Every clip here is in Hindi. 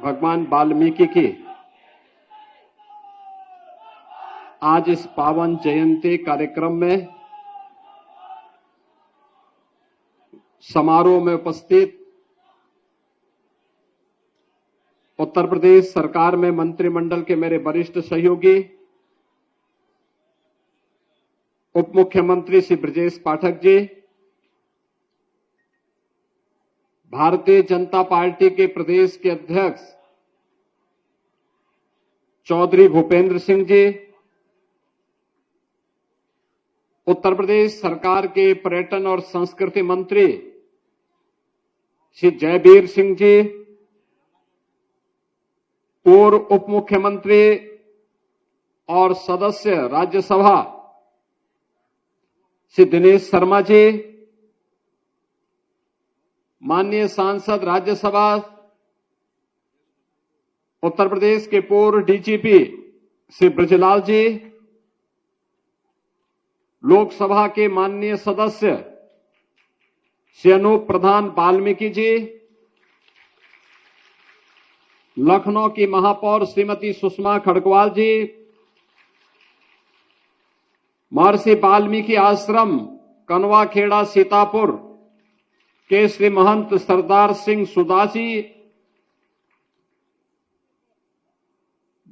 भगवान वाल्मीकि की आज इस पावन जयंती कार्यक्रम में समारोह में उपस्थित उत्तर प्रदेश सरकार में मंत्रिमंडल के मेरे वरिष्ठ सहयोगी उप मुख्यमंत्री श्री ब्रजेश पाठक जी, भारतीय जनता पार्टी के प्रदेश के अध्यक्ष चौधरी भूपेंद्र सिंह जी, उत्तर प्रदेश सरकार के पर्यटन और संस्कृति मंत्री श्री जयवीर सिंह जी, पूर्व उप मुख्यमंत्री और सदस्य राज्यसभा श्री दिनेश शर्मा जी, माननीय सांसद राज्यसभा उत्तर प्रदेश के पूर्व डीजीपी श्री ब्रजलाल जी, लोकसभा के माननीय सदस्य श्री अनूप प्रधान वाल्मीकि जी, लखनऊ की महापौर श्रीमती सुषमा खड़गवाल जी, महर्षि वाल्मीकि आश्रम कनवा खेड़ा सीतापुर के श्री महंत सरदार सिंह सुदासी,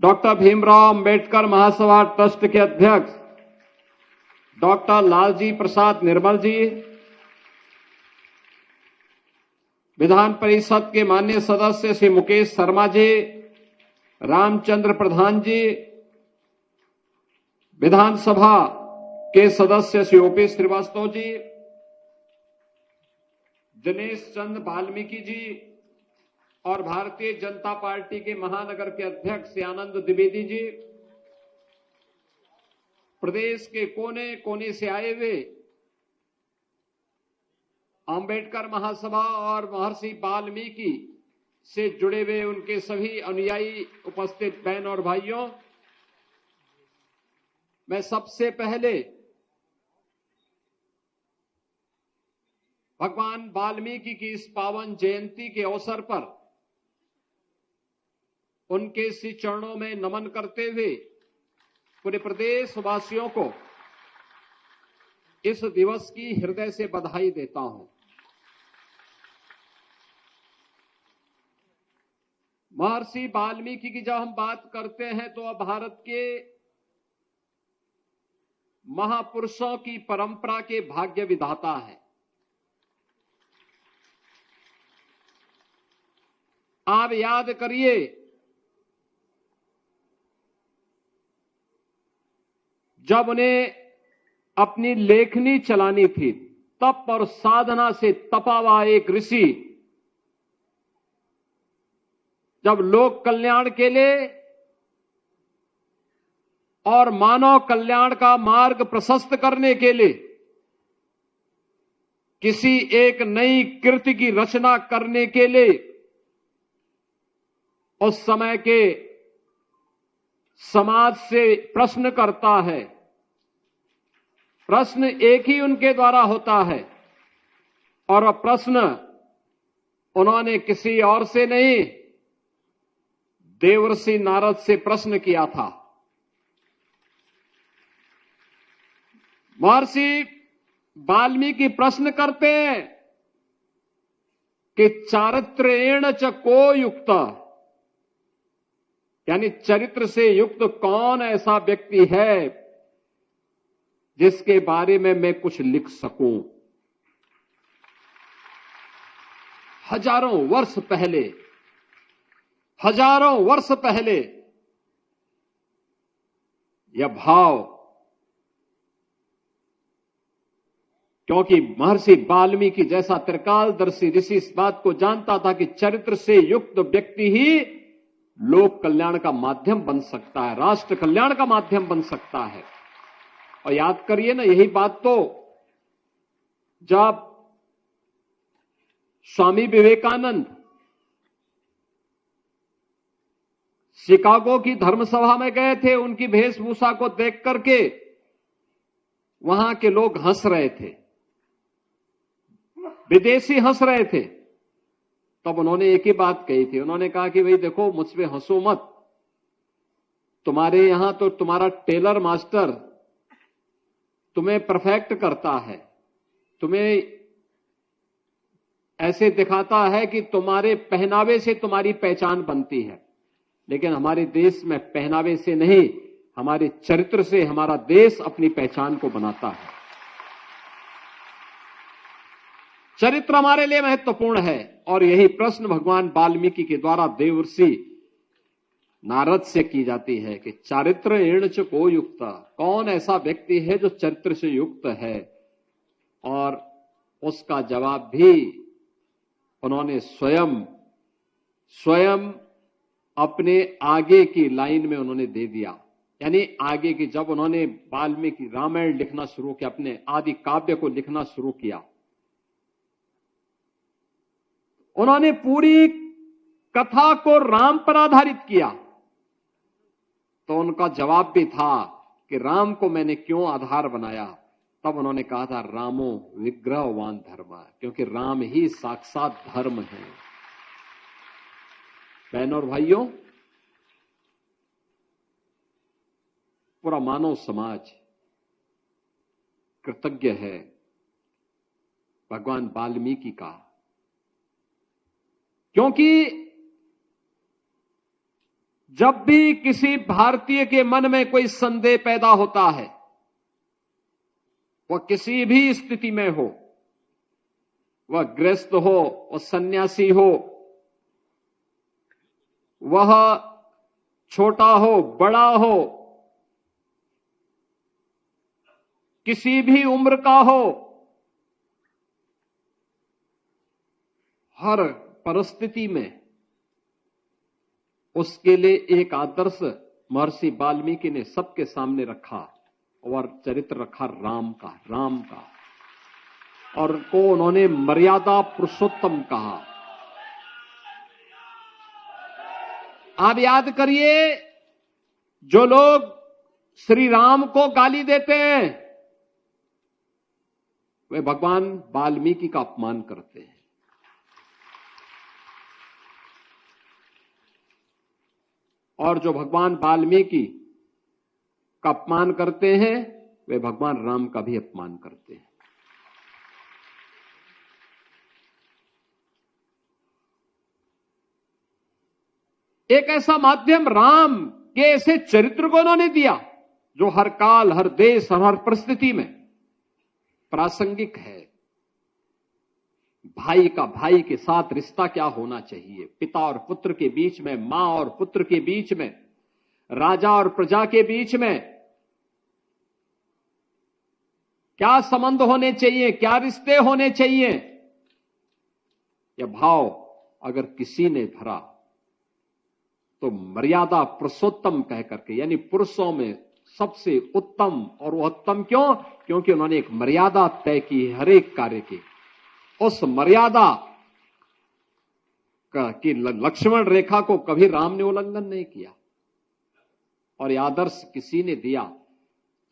डॉक्टर भीमराव अंबेडकर महासभा ट्रस्ट के अध्यक्ष डॉक्टर लालजी प्रसाद निर्मल जी, विधान परिषद के माननीय सदस्य श्री मुकेश शर्मा जी, रामचंद्र प्रधान जी, विधानसभा के सदस्य श्री ओपी श्रीवास्तव जी, दिनेश चंद वाल्मीकि जी और भारतीय जनता पार्टी के महानगर के अध्यक्ष श्री आनंद द्विवेदी जी, प्रदेश के कोने कोने से आए हुए अंबेडकर महासभा और महर्षि वाल्मीकि से जुड़े हुए उनके सभी अनुयायी उपस्थित बहन और भाइयों, मैं सबसे पहले भगवान वाल्मीकि की इस पावन जयंती के अवसर पर उनके श्री चरणों में नमन करते हुए पूरे प्रदेश वासियों को इस दिवस की हृदय से बधाई देता हूं। महर्षि वाल्मीकि की जब हम बात करते हैं तो अब भारत के महापुरुषों की परंपरा के भाग्य विधाता है। आप याद करिए, जब उन्हें अपनी लेखनी चलानी थी, तप और साधना से तपा हुआ एक ऋषि जब लोक कल्याण के लिए और मानव कल्याण का मार्ग प्रशस्त करने के लिए किसी एक नई कृति की रचना करने के लिए उस समय के समाज से प्रश्न करता है, प्रश्न एक ही उनके द्वारा होता है और वह प्रश्न उन्होंने किसी और से नहीं, देवर्षि नारद से प्रश्न किया था। महर्षि वाल्मीकि प्रश्न करते हैं कि चारित्रेण च को युक्त, यानी चरित्र से युक्त कौन ऐसा व्यक्ति है जिसके बारे में मैं कुछ लिख सकूं। हजारों वर्ष पहले यह भाव, क्योंकि महर्षि वाल्मीकि जैसा त्रिकालदर्शी ऋषि इस बात को जानता था कि चरित्र से युक्त व्यक्ति ही लोक कल्याण का माध्यम बन सकता है, राष्ट्र कल्याण का माध्यम बन सकता है। और याद करिए ना, यही बात तो जब स्वामी विवेकानंद शिकागो की धर्मसभा में गए थे, उनकी वेशभूषा को देख करके वहां के लोग हंस रहे थे, विदेशी हंस रहे थे। तब उन्होंने एक ही बात कही थी, उन्होंने कहा कि भाई देखो, मुझ पे हंसो मत, तुम्हारे यहां तो तुम्हारा टेलर मास्टर तुम्हें परफेक्ट करता है, तुम्हें ऐसे दिखाता है कि तुम्हारे पहनावे से तुम्हारी पहचान बनती है, लेकिन हमारे देश में पहनावे से नहीं, हमारे चरित्र से हमारा देश अपनी पहचान को बनाता है। चरित्र हमारे लिए महत्वपूर्ण है, और यही प्रश्न भगवान वाल्मीकि के द्वारा देवर्षि नारद से की जाती है कि चारित्र ईर्ण च को युक्त, कौन ऐसा व्यक्ति है जो चरित्र से युक्त है। और उसका जवाब भी उन्होंने स्वयं अपने आगे की लाइन में उन्होंने दे दिया। यानी आगे की, जब उन्होंने वाल्मीकि रामायण लिखना शुरू किया, अपने आदि काव्य को लिखना शुरू किया, उन्होंने पूरी कथा को राम पर आधारित किया। तो उनका जवाब भी था कि राम को मैंने क्यों आधार बनाया। तब उन्होंने कहा था, रामो विग्रहवान धर्म, क्योंकि राम ही साक्षात धर्म है। बहनों और भाइयों, पूरा मानव समाज कृतज्ञ है भगवान वाल्मीकि का, क्योंकि जब भी किसी भारतीय के मन में कोई संदेह पैदा होता है, वह किसी भी स्थिति में हो, वह गृहस्थ हो, वह सन्यासी हो, वह छोटा हो बड़ा हो, किसी भी उम्र का हो, हर परिस्थिति में उसके लिए एक आदर्श महर्षि वाल्मीकि ने सबके सामने रखा, और चरित्र रखा राम का, और को उन्होंने मर्यादा पुरुषोत्तम कहा। आप याद करिए, जो लोग श्री राम को गाली देते हैं, वे भगवान वाल्मीकि का अपमान करते हैं। और जो भगवान वाल्मीकि का अपमान करते हैं, वे भगवान राम का भी अपमान करते हैं। एक ऐसा माध्यम राम के ऐसे चरित्र को उन्होंने दिया जो हर काल, हर देश और हर परिस्थिति में प्रासंगिक है। भाई का भाई के साथ रिश्ता क्या होना चाहिए, पिता और पुत्र के बीच में, मां और पुत्र के बीच में, राजा और प्रजा के बीच में क्या संबंध होने चाहिए, क्या रिश्ते होने चाहिए, यह भाव अगर किसी ने धरा तो मर्यादा पुरुषोत्तम कह करके, यानी पुरुषों में सबसे उत्तम, और वह उत्तम क्यों? क्योंकि उन्होंने एक मर्यादा तय की हर एक कार्य की। उस मर्यादा की लक्ष्मण रेखा को कभी राम ने उल्लंघन नहीं किया, और यह आदर्श किसी ने दिया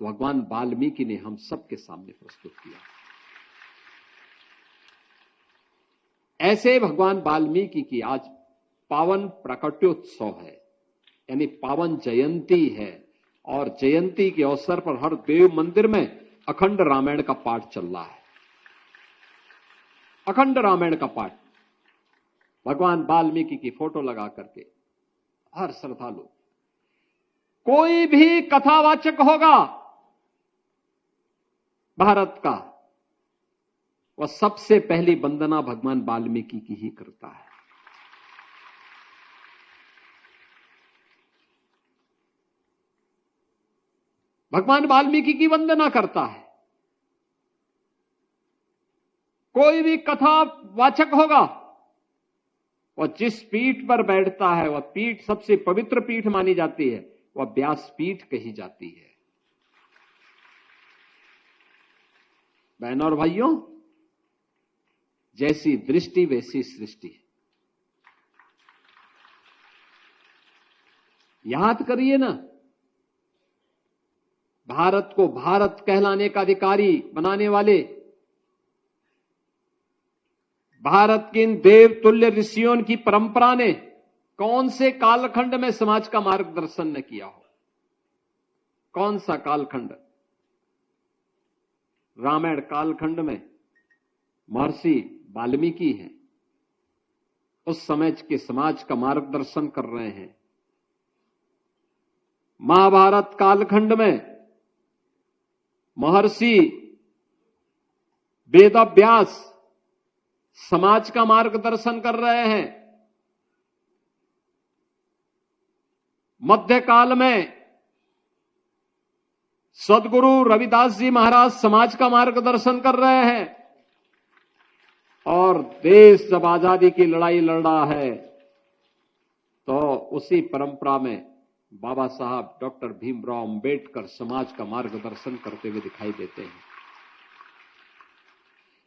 तो भगवान वाल्मीकि ने हम सबके सामने प्रस्तुत किया। ऐसे भगवान वाल्मीकि की आज पावन प्राकट्योत्सव है, यानी पावन जयंती है, और जयंती के अवसर पर हर देव मंदिर में अखंड रामायण का पाठ चल रहा है। अखंड रामायण का पाठ, भगवान वाल्मीकि की फोटो लगा करके हर श्रद्धालु, कोई भी कथावाचक होगा भारत का, वह सबसे पहली वंदना भगवान वाल्मीकि की ही करता है। भगवान वाल्मीकि की वंदना करता है। कोई भी कथावाचक होगा, वह जिस पीठ पर बैठता है, वह पीठ सबसे पवित्र पीठ मानी जाती है, वह व्यास पीठ कही जाती है। बहनों और भाइयों, जैसी दृष्टि वैसी सृष्टि। याद करिए ना, भारत को भारत कहलाने का अधिकारी बनाने वाले भारत के इन देवतुल्य ऋषियों की परंपरा ने कौन से कालखंड में समाज का मार्गदर्शन न किया हो? कौन सा कालखंड? रामायण कालखंड में महर्षि वाल्मीकि हैं, उस समय के समाज का मार्गदर्शन कर रहे हैं। महाभारत कालखंड में महर्षि वेदव्यास समाज का मार्गदर्शन कर रहे हैं। मध्यकाल में सदगुरु रविदास जी महाराज समाज का मार्गदर्शन कर रहे हैं। और देश जब आजादी की लड़ाई लड़ रहा है तो उसी परंपरा में बाबा साहब डॉक्टर भीमराव अंबेडकर समाज का मार्गदर्शन करते हुए दिखाई देते हैं।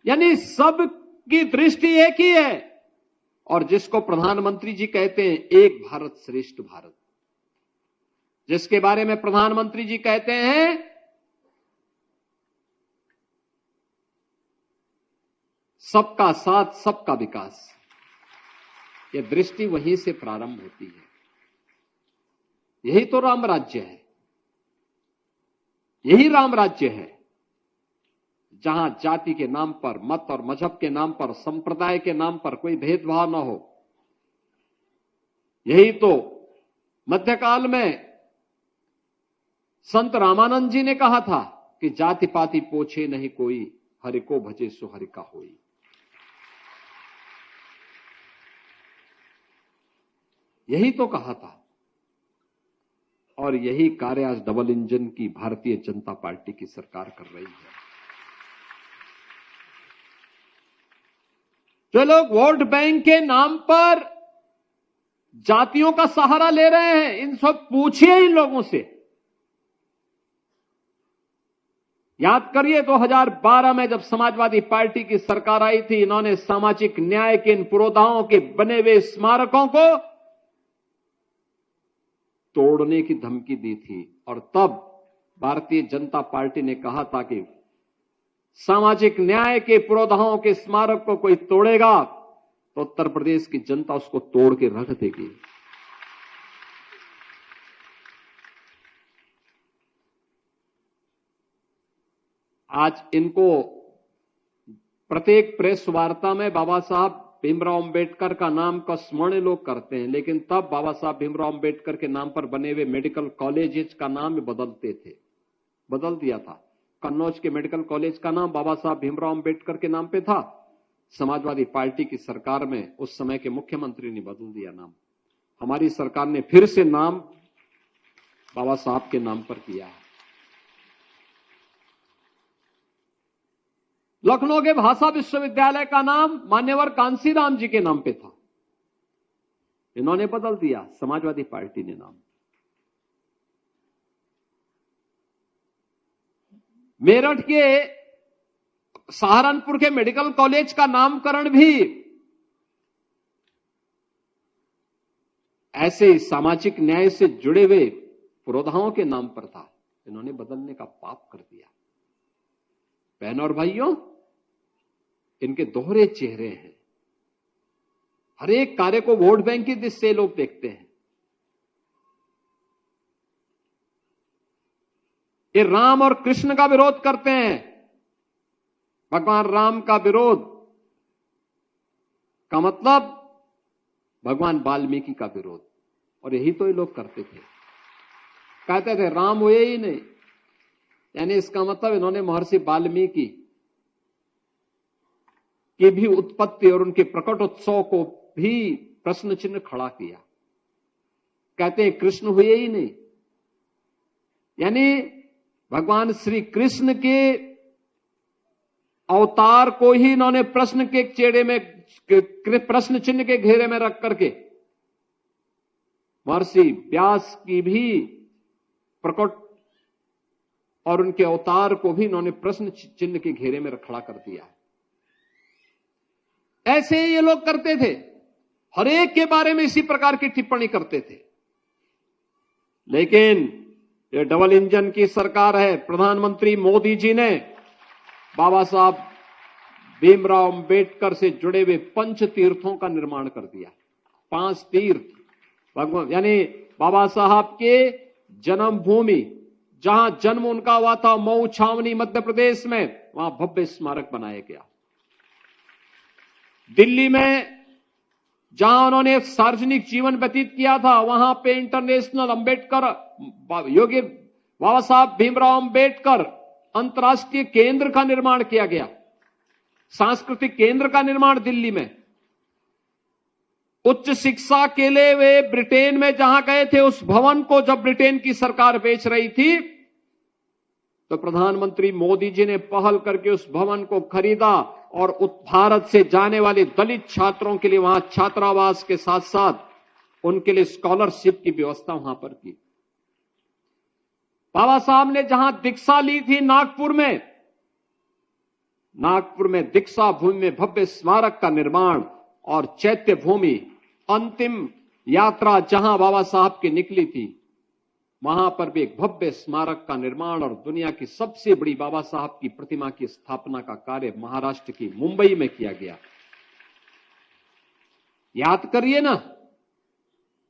यानी सबकी दृष्टि एक ही है, और जिसको प्रधानमंत्री जी कहते हैं एक भारत श्रेष्ठ भारत, जिसके बारे में प्रधानमंत्री जी कहते हैं सबका साथ सबका विकास, यह दृष्टि वहीं से प्रारंभ होती है। यही तो राम राज्य है, यही राम राज्य है, जहां जाति के नाम पर, मत और मजहब के नाम पर, संप्रदाय के नाम पर कोई भेदभाव न हो। यही तो मध्यकाल में संत रामानंद जी ने कहा था कि जाति पाति पोछे नहीं कोई, हरि को भजे सो हरि का होई। यही तो कहा था, और यही कार्य आज डबल इंजन की भारतीय जनता पार्टी की सरकार कर रही है। जो लोग वोट बैंक के नाम पर जातियों का सहारा ले रहे हैं, इन सब पूछिए इन लोगों से। याद करिए 2012 में जब समाजवादी पार्टी की सरकार आई थी, इन्होंने सामाजिक न्याय के इन पुरोधाओं के बने हुए स्मारकों को तोड़ने की धमकी दी थी। और तब भारतीय जनता पार्टी ने कहा था कि सामाजिक न्याय के पुरोधाओं के स्मारक को कोई तोड़ेगा तो उत्तर प्रदेश की जनता उसको तोड़ के रख देगी। आज इनको प्रत्येक प्रेस वार्ता में बाबा साहब भीमराव अंबेडकर का नाम का स्मरण लोग करते हैं, लेकिन तब बाबा साहब भीमराव अंबेडकर के नाम पर बने हुए मेडिकल कॉलेजेस का नाम बदलते थे, बदल दिया था। कन्नौज के मेडिकल कॉलेज का नाम बाबा साहब भीमराव अंबेडकर के नाम पे था। समाजवादी पार्टी की सरकार में उस समय के मुख्यमंत्री ने बदल दिया नाम। हमारी सरकार ने फिर से नाम बाबा साहब के नाम पर किया है। लखनऊ के भाषा विश्वविद्यालय का नाम मान्यवर कांसीराम जी के नाम पे था, इन्होंने बदल दिया, समाजवादी पार्टी ने नाम। मेरठ के सहारनपुर के मेडिकल कॉलेज का नामकरण भी ऐसे सामाजिक न्याय से जुड़े हुए पुरोधाओं के नाम पर था, इन्होंने बदलने का पाप कर दिया। बहनों और भाइयों, इनके दोहरे चेहरे हैं। हर एक कार्य को वोट बैंक की दृष्टि से लोग देखते हैं। ये राम और कृष्ण का विरोध करते हैं। भगवान राम का विरोध का मतलब भगवान वाल्मीकि का विरोध, और यही तो ये लोग करते थे। कहते थे राम हुए ही नहीं, यानी इसका मतलब इन्होंने महर्षि वाल्मीकि की भी उत्पत्ति और उनके प्रकटोत्सव को भी प्रश्न चिन्ह खड़ा किया। कहते हैं कृष्ण हुए ही नहीं, यानी भगवान श्री कृष्ण के अवतार को ही इन्होंने प्रश्न के चेड़े में, प्रश्न चिन्ह के घेरे में रख करके महर्षि व्यास की भी प्रकट और उनके अवतार को भी इन्होंने प्रश्न चिन्ह के घेरे में खड़ा कर दिया है। ऐसे ये लोग करते थे, हर एक के बारे में इसी प्रकार की टिप्पणी करते थे। लेकिन ये डबल इंजन की सरकार है, प्रधानमंत्री मोदी जी ने बाबा साहब भीमराव अंबेडकर से जुड़े हुए पंच तीर्थों का निर्माण कर दिया। 5 तीर्थ भगवान यानी बाबा साहब के जन्मभूमि, जहां जन्म उनका हुआ था मऊ छावनी मध्य प्रदेश में, वहां भव्य स्मारक बनाया गया। दिल्ली में जहां उन्होंने सार्वजनिक जीवन व्यतीत किया था, वहां पे इंटरनेशनल अंबेडकर योगी बाबा साहब भीमराव अंबेडकर अंतर्राष्ट्रीय केंद्र का निर्माण किया गया, सांस्कृतिक केंद्र का निर्माण दिल्ली में। उच्च शिक्षा के लिए वे ब्रिटेन में जहां गए थे, उस भवन को जब ब्रिटेन की सरकार बेच रही थी, तो प्रधानमंत्री मोदी जी ने पहल करके उस भवन को खरीदा और भारत से जाने वाले दलित छात्रों के लिए वहां छात्रावास के साथ साथ उनके लिए स्कॉलरशिप की व्यवस्था वहां पर की। बाबा साहब ने जहां दीक्षा ली थी नागपुर में दीक्षा भूमि में भव्य स्मारक का निर्माण और चैत्य भूमि, अंतिम यात्रा जहां बाबा साहब की निकली थी, वहां पर भी एक भव्य स्मारक का निर्माण और दुनिया की सबसे बड़ी बाबा साहब की प्रतिमा की स्थापना का कार्य महाराष्ट्र की मुंबई में किया गया। याद करिए ना,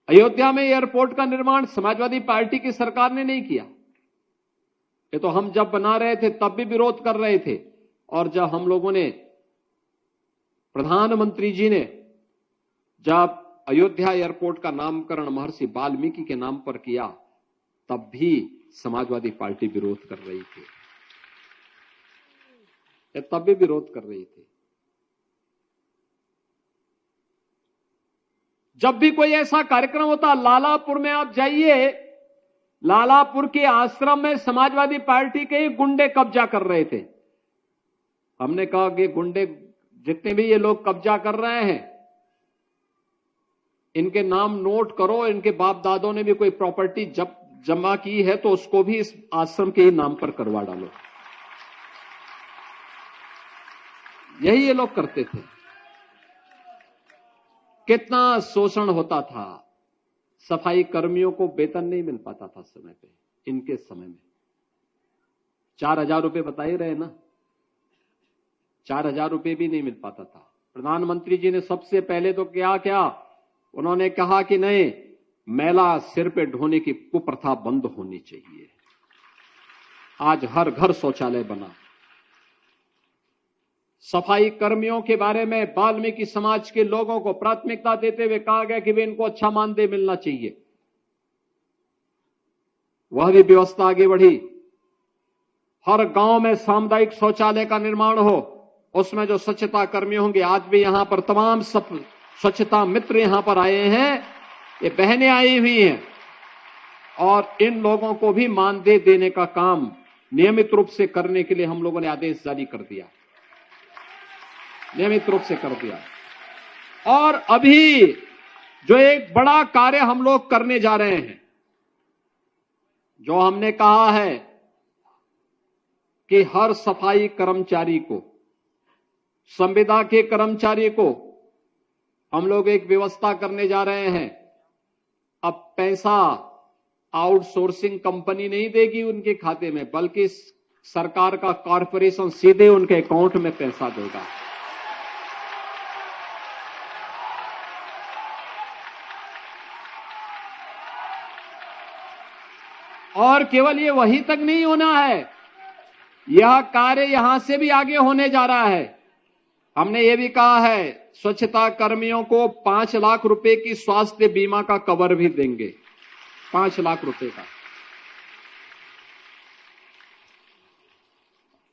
अयोध्या में एयरपोर्ट का निर्माण समाजवादी पार्टी की सरकार ने नहीं किया। ये तो हम जब बना रहे थे तब भी विरोध कर रहे थे, और जब हम लोगों ने, प्रधानमंत्री जी ने जब अयोध्या एयरपोर्ट का नामकरण महर्षि वाल्मीकि के नाम पर किया, तब भी समाजवादी पार्टी विरोध कर रही थी, तब भी विरोध कर रही थी। जब भी कोई ऐसा कार्यक्रम होता, लालापुर में आप जाइए, लालापुर के आश्रम में समाजवादी पार्टी के ही गुंडे कब्जा कर रहे थे। हमने कहा कि गुंडे जितने भी ये लोग कब्जा कर रहे हैं, इनके नाम नोट करो, इनके बाप दादों ने भी कोई प्रॉपर्टी जमा की है तो उसको भी इस आश्रम के ही नाम पर करवा डालो। यही ये लोग करते थे। कितना शोषण होता था, सफाई कर्मियों को वेतन नहीं मिल पाता था समय पे। इनके समय में 4,000 रुपए बता ही रहे ना, 4,000 रुपए भी नहीं मिल पाता था। प्रधानमंत्री जी ने सबसे पहले तो क्या उन्होंने कहा कि नहीं, मैला सिर पे ढोने की कुप्रथा बंद होनी चाहिए। आज हर घर शौचालय बना। सफाई कर्मियों के बारे में वाल्मीकि समाज के लोगों को प्राथमिकता देते हुए कहा गया कि वे इनको अच्छा मानदेय मिलना चाहिए। वह भी व्यवस्था आगे बढ़ी। हर गांव में सामुदायिक शौचालय का निर्माण हो, उसमें जो स्वच्छता कर्मी होंगे, आज भी यहां पर तमाम स्वच्छता मित्र यहां पर आए हैं, ये बहनें आई हुई हैं, और इन लोगों को भी मानदेय देने का काम नियमित रूप से करने के लिए हम लोगों ने आदेश जारी कर दिया, नियमित रूप से कर दिया। और अभी जो एक बड़ा कार्य हम लोग करने जा रहे हैं, जो हमने कहा है कि हर सफाई कर्मचारी को, संविदा के कर्मचारी को हम लोग एक व्यवस्था करने जा रहे हैं। अब पैसा आउटसोर्सिंग कंपनी नहीं देगी उनके खाते में, बल्कि सरकार का कॉर्पोरेशन सीधे उनके अकाउंट में पैसा देगा। और केवल ये वहीं तक नहीं होना है, यह कार्य यहां से भी आगे होने जा रहा है। हमने ये भी कहा है, स्वच्छता कर्मियों को 5 लाख रुपए की स्वास्थ्य बीमा का कवर भी देंगे, 5 लाख रुपए का।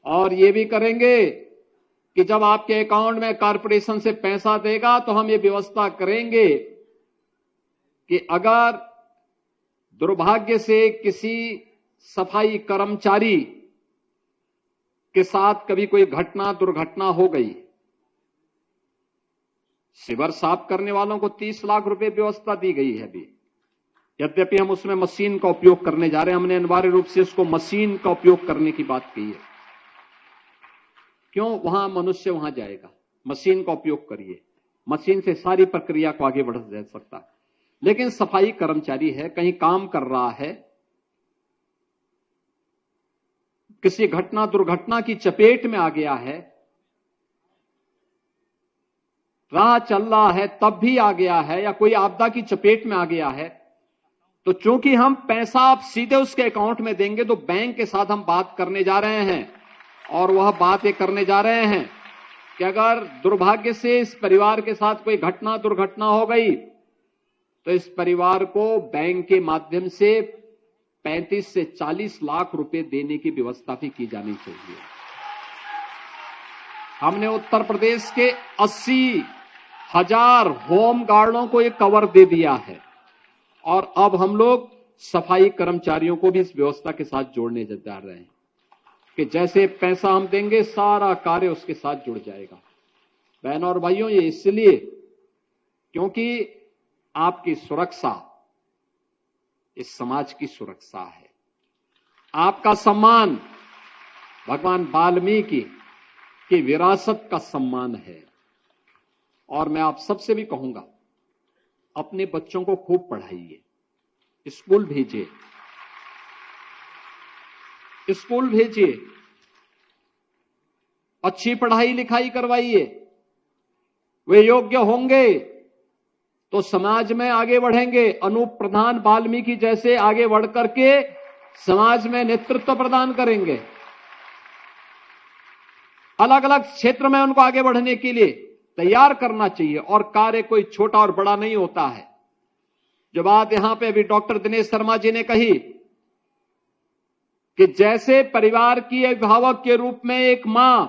और ये भी करेंगे कि जब आपके अकाउंट में कॉर्पोरेशन से पैसा देगा, तो हम ये व्यवस्था करेंगे कि अगर दुर्भाग्य से किसी सफाई कर्मचारी के साथ कभी कोई दुर्घटना हो गई, सीवर साफ करने वालों को 30 लाख रुपए व्यवस्था दी गई है अभी। यद्यपि हम उसमें मशीन का उपयोग करने जा रहे हैं, हमने अनिवार्य रूप से उसको मशीन का उपयोग करने की बात की है। क्यों? वहां मनुष्य वहां जाएगा, मशीन का उपयोग करिए, मशीन से सारी प्रक्रिया को आगे बढ़ जा सकता है। लेकिन सफाई कर्मचारी है, कहीं काम कर रहा है, किसी दुर्घटना की चपेट में आ गया है, राह चल रहा है तब भी आ गया है या कोई आपदा की चपेट में आ गया है, तो चूंकि हम पैसा आप सीधे उसके अकाउंट में देंगे, तो बैंक के साथ हम बात करने जा रहे हैं और वह बात ये करने जा रहे हैं कि अगर दुर्भाग्य से इस परिवार के साथ कोई दुर्घटना हो गई तो इस परिवार को बैंक के माध्यम से 35 से 40 लाख रुपए देने की व्यवस्था भी की जानी चाहिए। हमने उत्तर प्रदेश के 80,000 होम गार्डों को ये कवर दे दिया है और अब हम लोग सफाई कर्मचारियों को भी इस व्यवस्था के साथ जोड़ने जा रहे हैं कि जैसे पैसा हम देंगे सारा कार्य उसके साथ जुड़ जाएगा। बहनों और भाइयों, ये इसलिए क्योंकि आपकी सुरक्षा इस समाज की सुरक्षा है। आपका सम्मान भगवान वाल्मीकि की विरासत का सम्मान है। और मैं आप सबसे भी कहूंगा, अपने बच्चों को खूब पढ़ाइए, स्कूल भेजिए, अच्छी पढ़ाई लिखाई करवाइए। वे योग्य होंगे तो समाज में आगे बढ़ेंगे। अनूप प्रधान वाल्मीकि जैसे आगे बढ़ करके समाज में नेतृत्व प्रदान करेंगे। अलग अलग क्षेत्र में उनको आगे बढ़ने के लिए तैयार करना चाहिए और कार्य कोई छोटा और बड़ा नहीं होता है। जो बात यहां पे अभी डॉक्टर दिनेश शर्मा जी ने कही कि जैसे परिवार की अभिभावक के रूप में एक मां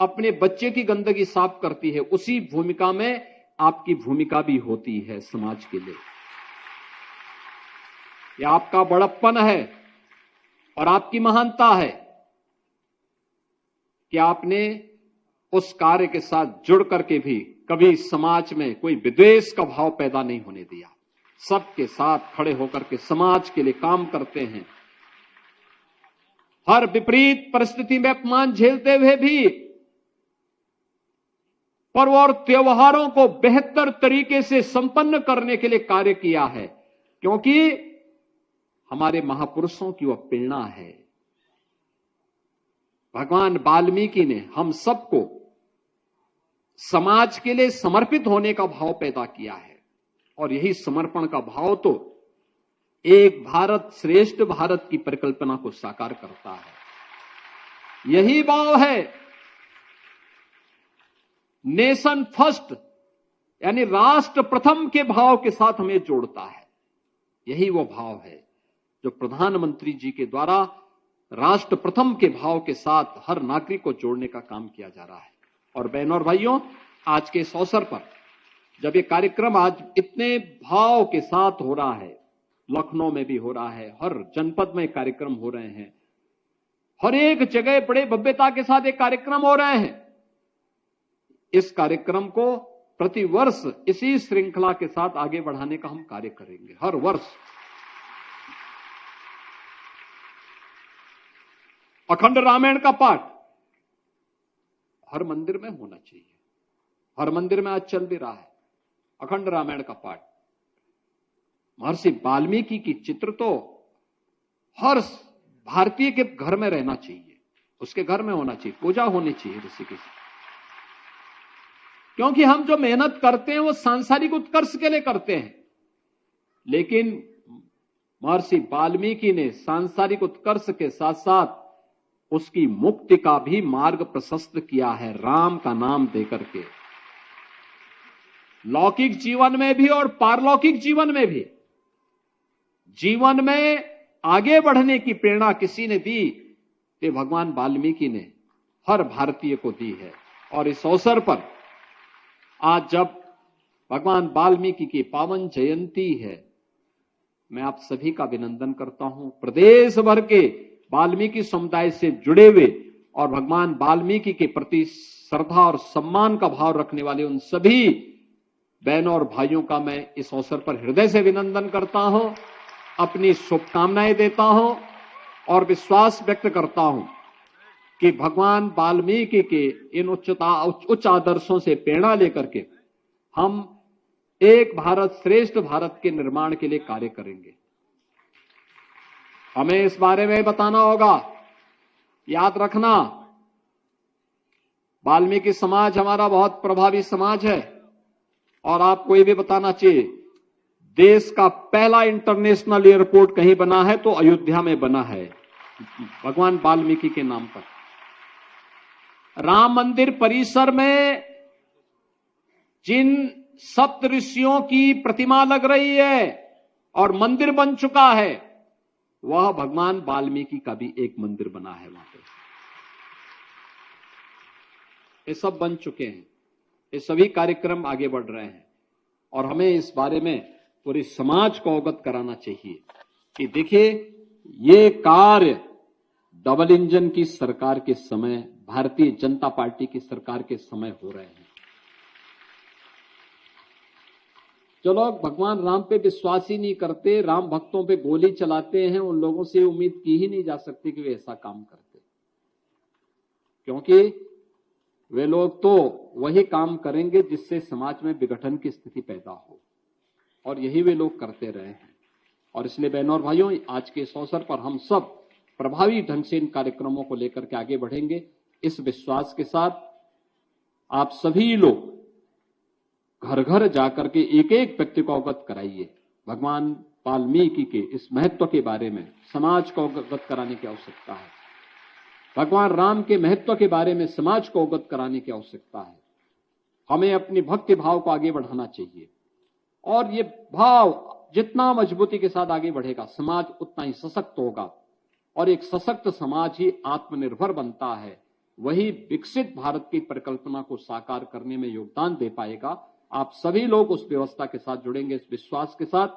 अपने बच्चे की गंदगी साफ करती है, उसी भूमिका में आपकी भूमिका भी होती है समाज के लिए। यह आपका बड़प्पन है और आपकी महानता है कि आपने उस कार्य के साथ जुड़ करके भी कभी समाज में कोई विद्वेष का भाव पैदा नहीं होने दिया। सबके साथ खड़े होकर के समाज के लिए काम करते हैं। हर विपरीत परिस्थिति में अपमान झेलते हुए भी पर्व और त्योहारों को बेहतर तरीके से संपन्न करने के लिए कार्य किया है, क्योंकि हमारे महापुरुषों की वह प्रेरणा है। भगवान वाल्मीकि ने हम सबको समाज के लिए समर्पित होने का भाव पैदा किया है और यही समर्पण का भाव तो एक भारत श्रेष्ठ भारत की परिकल्पना को साकार करता है। यही भाव है नेशन फर्स्ट यानी राष्ट्र प्रथम के भाव के साथ हमें जोड़ता है। यही वो भाव है जो प्रधानमंत्री जी के द्वारा राष्ट्र प्रथम के भाव के साथ हर नागरिक को जोड़ने का काम किया जा रहा है। और बहनों और भाइयों, आज के इस अवसर पर जब ये कार्यक्रम आज इतने भाव के साथ हो रहा है, लखनऊ में भी हो रहा है, हर जनपद में कार्यक्रम हो रहे हैं, हर एक जगह बड़े भव्यता के साथ एक कार्यक्रम हो रहे हैं। इस कार्यक्रम को प्रतिवर्ष इसी श्रृंखला के साथ आगे बढ़ाने का हम कार्य करेंगे। हर वर्ष अखंड रामायण का पाठ हर मंदिर में होना चाहिए। हर मंदिर में आज चल भी रहा है अखंड रामायण का पाठ। महर्षि वाल्मीकि की चित्र तो हर भारतीय के घर में रहना चाहिए, उसके घर में होना चाहिए, पूजा होनी चाहिए ऋषि की। क्योंकि हम जो मेहनत करते हैं वो सांसारिक उत्कर्ष के लिए करते हैं, लेकिन महर्षि वाल्मीकि ने सांसारिक उत्कर्ष के साथ साथ उसकी मुक्ति का भी मार्ग प्रशस्त किया है, राम का नाम देकर के। लौकिक जीवन में भी और पारलौकिक जीवन में भी, जीवन में आगे बढ़ने की प्रेरणा किसी ने दी तो भगवान वाल्मीकि ने हर भारतीय को दी है। और इस अवसर पर आज जब भगवान वाल्मीकि की पावन जयंती है, मैं आप सभी का अभिनंदन करता हूं। प्रदेश भर के वाल्मीकि समुदाय से जुड़े हुए और भगवान वाल्मीकि के प्रति श्रद्धा और सम्मान का भाव रखने वाले उन सभी बहनों और भाइयों का मैं इस अवसर पर हृदय से अभिनंदन करता हूं, अपनी शुभकामनाएं देता हूं और विश्वास व्यक्त करता हूं कि भगवान वाल्मीकि के इन उच्च आदर्शों से प्रेरणा लेकर के हम एक भारत श्रेष्ठ भारत के निर्माण के लिए कार्य करेंगे। हमें इस बारे में बताना होगा। याद रखना, वाल्मीकि समाज हमारा बहुत प्रभावी समाज है। और आपको ये भी बताना चाहिए, देश का पहला इंटरनेशनल एयरपोर्ट कहीं बना है तो अयोध्या में बना है, भगवान वाल्मीकि के नाम पर। राम मंदिर परिसर में जिन सप्त ऋषियों की प्रतिमा लग रही है और मंदिर बन चुका है, वह भगवान वाल्मीकि का भी एक मंदिर बना है वहां पर। ये सब बन चुके हैं, ये सभी कार्यक्रम आगे बढ़ रहे हैं और हमें इस बारे में पूरे समाज को अवगत कराना चाहिए कि देखिए, ये कार्य डबल इंजन की सरकार के समय, भारतीय जनता पार्टी की सरकार के समय हो रहे हैं। जो लोग भगवान राम पे विश्वास ही नहीं करते, राम भक्तों पे गोली चलाते हैं, उन लोगों से उम्मीद की ही नहीं जा सकती कि वे ऐसा काम करते, क्योंकि वे लोग तो वही काम करेंगे जिससे समाज में विघटन की स्थिति पैदा हो, और यही वे लोग करते रहे हैं। और इसलिए बहनों और भाइयों, आज के इस अवसर पर हम सब प्रभावी ढंग से इन कार्यक्रमों को लेकर के आगे बढ़ेंगे, इस विश्वास के साथ आप सभी लोग घर घर जाकर के एक एक व्यक्ति को अवगत कराइए। भगवान वाल्मीकि के इस महत्व के बारे में समाज को अवगत कराने की आवश्यकता है। भगवान राम के महत्व के बारे में समाज को अवगत कराने की आवश्यकता है। हमें अपनी भक्ति भाव को आगे बढ़ाना चाहिए, और ये भाव जितना मजबूती के साथ आगे बढ़ेगा, समाज उतना ही सशक्त होगा, और एक सशक्त समाज ही आत्मनिर्भर बनता है, वही विकसित भारत की परिकल्पना को साकार करने में योगदान दे पाएगा। आप सभी लोग उस व्यवस्था के साथ जुड़ेंगे, इस विश्वास के साथ।